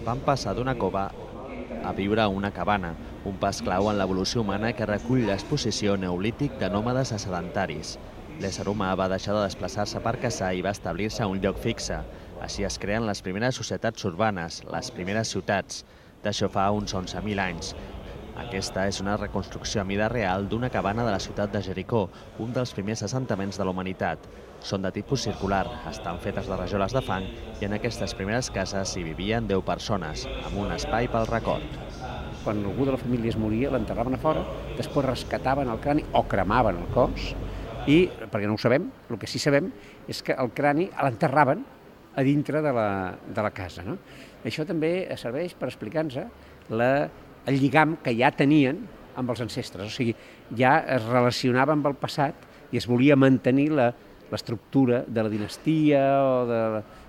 van passar d'una cova a viure a una cabana, un pas clau en l'evolució humana que recull l'exposició Neolític de nòmades a sedentaris. L'ésser humà va deixar de desplaçar-se per caçar i va establir-se a un lloc fixe. Així es creen les primeres societats urbanes, les primeres ciutats. D'això fa uns 11.000 anys. Aquesta és una reconstrucció a mida real d'una cabana de la ciutat de Jericó, un dels primers assentaments de la humanitat. Són de tipus circular, estan fetes de rajoles de fang i en aquestes primeres cases hi vivien 10 persones, amb un espai pel record. Quan algú de la família es moria, l'enterraven a fora, després rescataven el crani o cremaven el cos i, perquè no ho sabem, el que sí sabem és que el crani l'enterraven a dintre de la casa. No? Això també serveix per explicar-nos el lligam que ja tenien amb els ancestres, o sigui, ja es relacionava amb el passat i es volia mantenir l'estructura de la dinastia o de...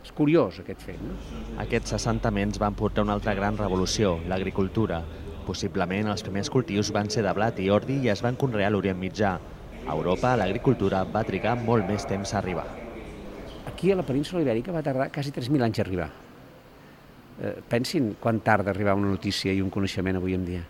És curiós aquest fet, no? Aquests assentaments van portar una altra gran revolució, l'agricultura. Possiblement els primers cultius van ser de blat i ordi i es van conrear a l'Orient Mitjà. A Europa l'agricultura va trigar molt més temps a arribar. Aquí a la península Ibèrica va tardar quasi 3.000 anys a arribar. Pensin quan tarda arribar una notícia i un coneixement avui en dia.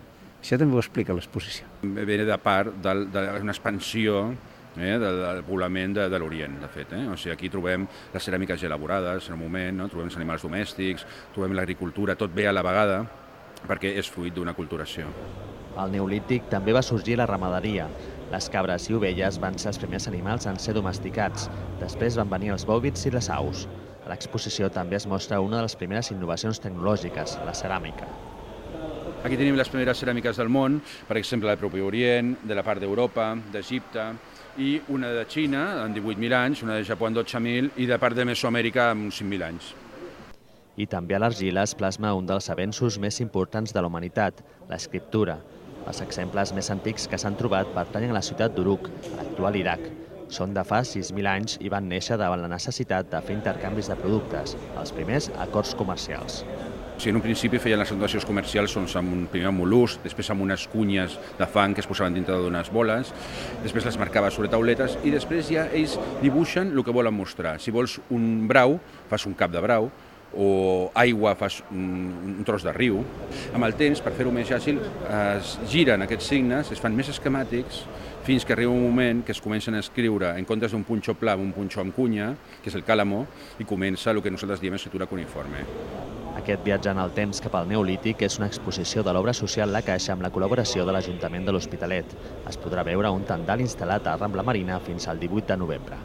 Això també ho explica l'exposició. Ve de part d'una expansió del poblament de l'Orient, de fet. O sigui, aquí trobem les ceràmiques ja elaborades en un moment, no? Trobem els animals domèstics, trobem l'agricultura, tot ve a la vegada perquè és fruit d'una aculturació. Al Neolític també va sorgir la ramaderia. Les cabres i ovelles van ser els primers animals en ser domesticats. Després van venir els bòvids i les aus. A l'exposició també es mostra una de les primeres innovacions tecnològiques, la ceràmica. Aquí tenim les primeres ceràmiques del món, per exemple, del propi Orient, de la part d'Europa, d'Egipte, i una de Xina, en 18.000 anys, una de Japó en 12.000, i de part de Mesoamèrica en uns 5.000 anys. I també a l'argila es plasma un dels avenços més importants de la humanitat, l'escriptura. Els exemples més antics que s'han trobat pertanyen a la ciutat d'Uruk, a l'actual Iraq. Són de fa 6.000 anys i van néixer davant la necessitat de fer intercanvis de productes, els primers acords comercials. Si en un principi feien les anotacions comercials primer amb mol·luscs, després amb unes cunyes de fang que es posaven dintre d'unes boles, després les marcava sobre tauletes i després ja ells dibuixen el que volen mostrar. Si vols un brau, fas un cap de brau, o aigua, fas un tros de riu. Amb el temps, per fer-ho més àgil, es giren aquests signes, es fan més esquemàtics, fins que arriba un moment que es comencen a escriure en comptes d'un punxó pla, un punxó amb cunya, que és el càlamo, i comença el que nosaltres diem escritura cuneiforme. Aquest viatge en el temps cap al Neolític és una exposició de l'obra social La Caixa amb la col·laboració de l'Ajuntament de l'Hospitalet. Es podrà veure un tendal instal·lat a Rambla Marina fins al 18 de novembre.